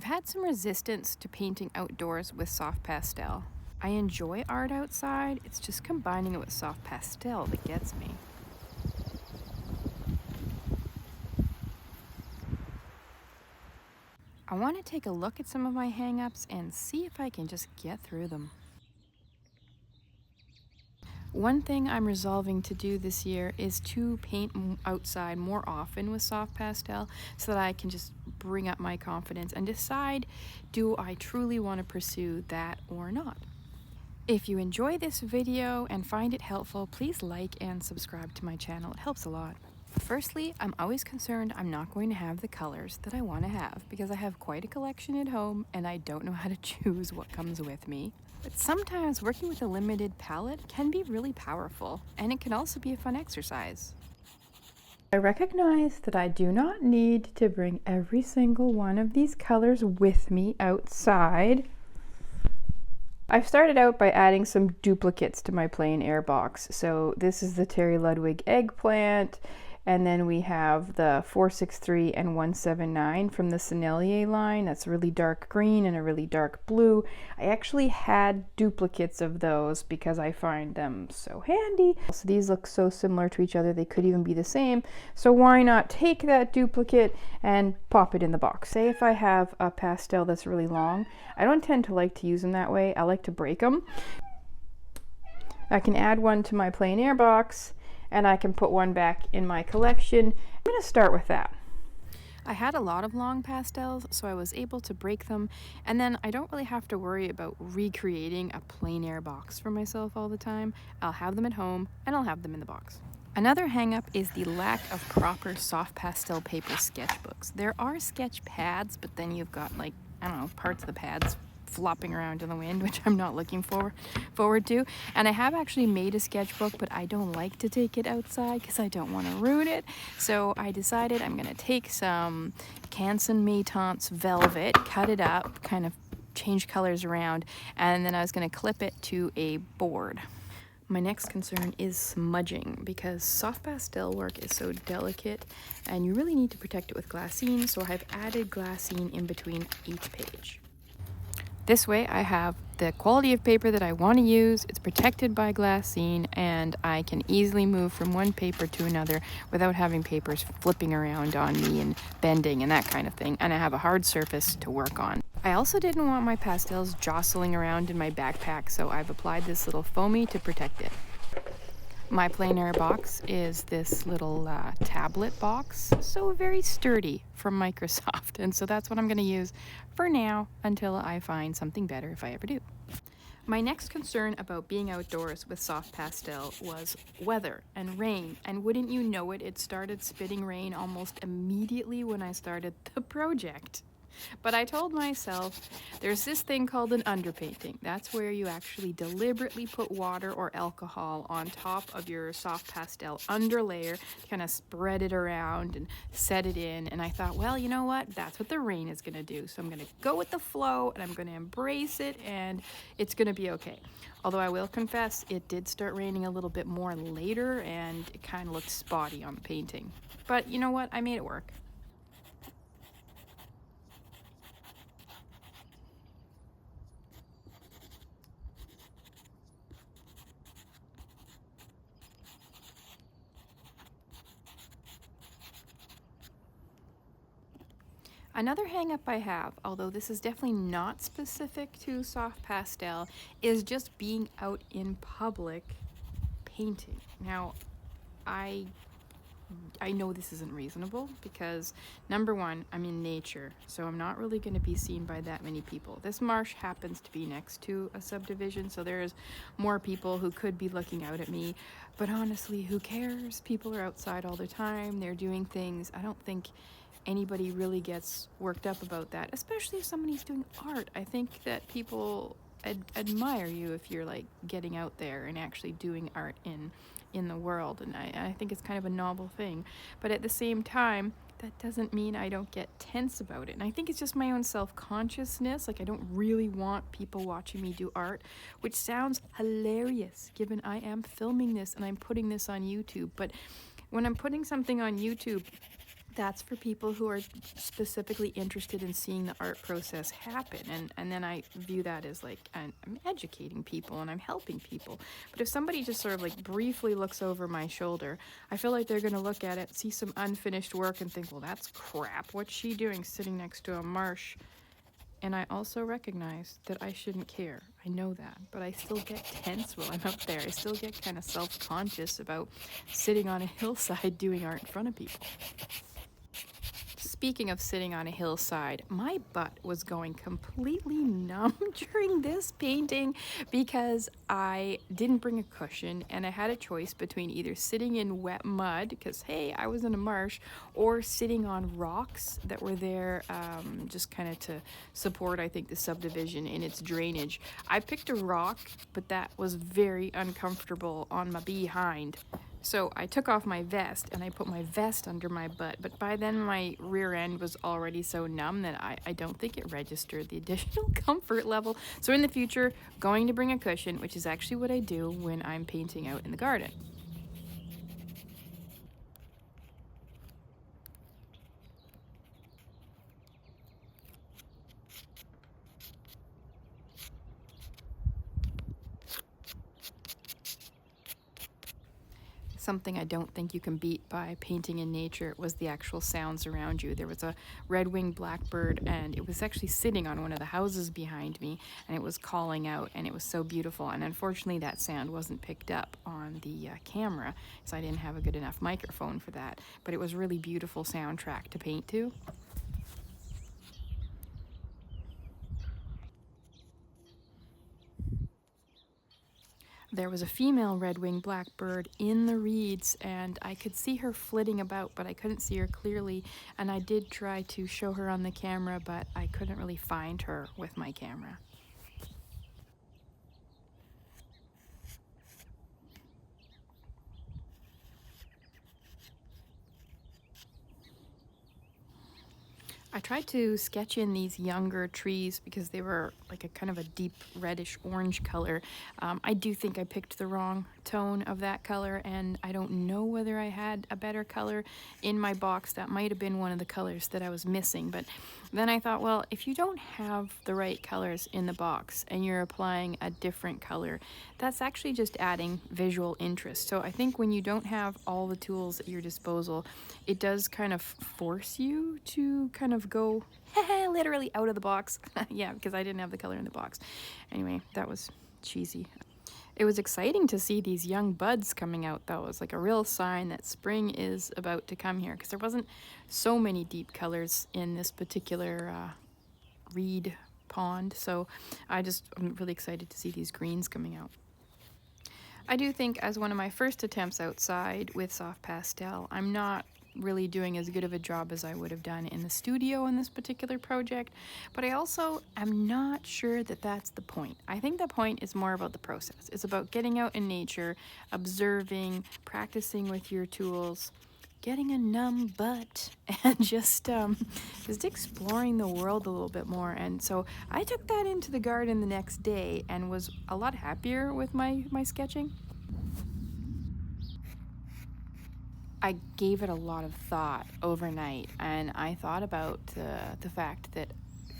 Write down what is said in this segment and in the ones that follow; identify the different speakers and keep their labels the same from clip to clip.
Speaker 1: had some resistance to painting outdoors with soft pastel. I enjoy art outside, it's just combining it with soft pastel that gets me. I want to take a look at some of my hang-ups and see if I can just get through them. One thing I'm resolving to do this year is to paint outside more often with soft pastel so that I can just bring up my confidence and decide, do I truly want to pursue that or not? If you enjoy this video and find it helpful, please like and subscribe to my channel. It helps a lot. Firstly, I'm always concerned I'm not going to have the colors that I want to have because I have quite a collection at home and I don't know how to choose what comes with me. But sometimes working with a limited palette can be really powerful, and it can also be a fun exercise. I recognize that I do not need to bring every single one of these colors with me outside. I've started out by adding some duplicates to my Plein air box. So this is the Terry Ludwig eggplant, and then we have the 463 and 179 from the Sennelier line. That's a really dark green and a really dark blue. I actually had duplicates of those because I find them so handy. So these look so similar to each other, they could even be the same. So why not take that duplicate and pop it in the box? Say if I have a pastel that's really long, I don't tend to like to use them that way. I like to break them. I can add one to my Plein air box, and I can put one back in my collection. I'm going to start with that. I had a lot of long pastels, so I was able to break them, and then I don't really have to worry about recreating a Plein air box for myself all the time. I'll have them at home, and I'll have them in the box. Another hang-up is the lack of proper soft pastel paper sketchbooks. There are sketch pads, but then you've got, like, I don't know, parts of the pads flopping around in the wind, which I'm not looking forward to. And I have actually made a sketchbook, but I don't like to take it outside because I don't want to ruin it. So I decided I'm going to take some Canson Maytance velvet, cut it up, kind of change colors around, and then I was going to clip it to a board. My next concern is smudging because soft pastel work is so delicate and you really need to protect it with glassine, so I've added glassine in between each page. This way I have the quality of paper that I want to use, it's protected by glassine, and I can easily move from one paper to another without having papers flipping around on me and bending and that kind of thing, and I have a hard surface to work on. I also didn't want my pastels jostling around in my backpack, so I've applied this little foamy to protect it. My Plein air box is this little tablet box, so very sturdy from Microsoft, and so that's what I'm going to use for now until I find something better if I ever do. My next concern about being outdoors with soft pastel was weather and rain, and wouldn't you know it, it started spitting rain almost immediately when I started the project. But I told myself there's this thing called an underpainting. That's where you actually deliberately put water or alcohol on top of your soft pastel underlayer, kind of spread it around and set it in. And I thought, well, you know what? That's what the rain is going to do. So I'm going to go with the flow and I'm going to embrace it and it's going to be okay. Although I will confess, it did start raining a little bit more later and it kind of looked spotty on the painting. But you know what? I made it work. Another hang-up I have, although this is definitely not specific to soft pastel, is just being out in public painting. Now, I know this isn't reasonable because, number one, I'm in nature, so I'm not really going to be seen by that many people. This marsh happens to be next to a subdivision, so there's more people who could be looking out at me, but honestly, who cares? People are outside all the time, they're doing things. I don't think anybody really gets worked up about that, especially if somebody's doing art. I think that people admire you if you're like getting out there and actually doing art in the world, and I think it's kind of a novel thing. But at the same time, that doesn't mean I don't get tense about it. And I think it's just my own self-consciousness. Like, I don't really want people watching me do art, which sounds hilarious given I am filming this and I'm putting this on YouTube. But when I'm putting something on YouTube, That's for people who are specifically interested in seeing the art process happen. And then I view that as like I'm educating people and I'm helping people. But if somebody just sort of like briefly looks over my shoulder, I feel like they're going to look at it, see some unfinished work and think, well, that's crap. What's she doing sitting next to a marsh? And I also recognize that I shouldn't care. I know that, but I still get tense while I'm up there. I still get kind of self-conscious about sitting on a hillside doing art in front of people. Speaking of sitting on a hillside, my butt was going completely numb during this painting because I didn't bring a cushion and I had a choice between either sitting in wet mud, because hey, I was in a marsh, or sitting on rocks that were there just kind of to support, I think, the subdivision in its drainage. I picked a rock, but that was very uncomfortable on my behind. So I took off my vest and I put my vest under my butt, but by then my rear end was already so numb that I don't think it registered the additional comfort level. So in the future, going to bring a cushion, which is actually what I do when I'm painting out in the garden. Something I don't think you can beat by painting in nature was the actual sounds around you. There was a red-winged blackbird, and it was actually sitting on one of the houses behind me, and it was calling out, and it was so beautiful. And unfortunately, that sound wasn't picked up on the camera, so I didn't have a good enough microphone for that. But it was a really beautiful soundtrack to paint to. There was a female red-winged blackbird in the reeds, and I could see her flitting about, but I couldn't see her clearly. And I did try to show her on the camera, but I couldn't really find her with my camera. I tried to sketch in these younger trees because they were like a kind of a deep reddish orange color. I do think I picked the wrong tone of that color, and I don't know whether I had a better color in my box. That might have been one of the colors that I was missing. But then I thought, well, if you don't have the right colors in the box and you're applying a different color, that's actually just adding visual interest. So I think when you don't have all the tools at your disposal, it does kind of force you to kind of go literally out of the box. Yeah, because I didn't have the color in the box. Anyway, that was cheesy. It was exciting to see these young buds coming out, though. It was like a real sign that spring is about to come here, because there wasn't so many deep colors in this particular reed pond. So I'm really excited to see these greens coming out. I do think, as one of my first attempts outside with soft pastel, I'm not really doing as good of a job as I would have done in the studio in this particular project, but I also am not sure that that's the point. I think the point is more about the process. It's about getting out in nature, observing, practicing with your tools, getting a numb butt, and just exploring the world a little bit more. And so I took that into the garden the next day and was a lot happier with my sketching. I gave it a lot of thought overnight, and I thought about the fact that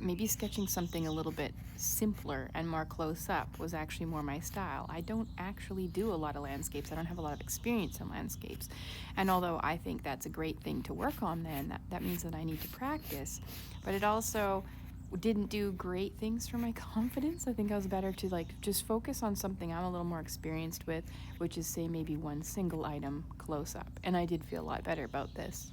Speaker 1: maybe sketching something a little bit simpler and more close up was actually more my style. I don't actually do a lot of landscapes. I don't have a lot of experience in landscapes. And although I think that's a great thing to work on, then that means that I need to practice. But it also didn't do great things for my confidence. I think I was better to just focus on something I'm a little more experienced with, which is, say, maybe one single item close up. And I did feel a lot better about this.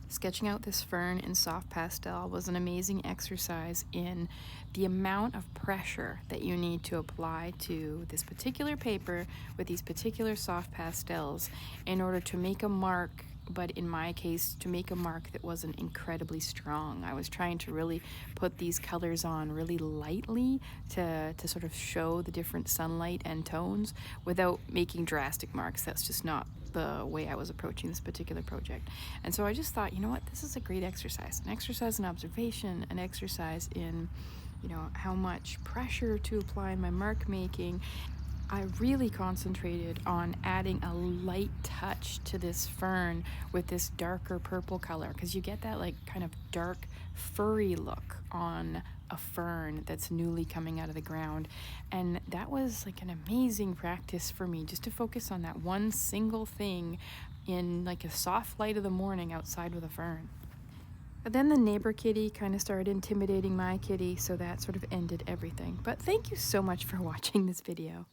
Speaker 1: Sketching out this fern in soft pastel was an amazing exercise in the amount of pressure that you need to apply to this particular paper with these particular soft pastels in order to make a mark, but in my case, to make a mark that wasn't incredibly strong. I was trying to really put these colors on really lightly to sort of show the different sunlight and tones without making drastic marks. That's just not the way I was approaching this particular project. And so I just thought, you know what, this is a great exercise. An exercise in observation, an exercise in, you know, how much pressure to apply in my mark making. I really concentrated on adding a light touch to this fern with this darker purple color, because you get that like kind of dark furry look on a fern that's newly coming out of the ground. And that was like an amazing practice for me, just to focus on that one single thing in like a soft light of the morning outside with a fern. But then the neighbor kitty kind of started intimidating my kitty, so that sort of ended everything. But thank you so much for watching this video.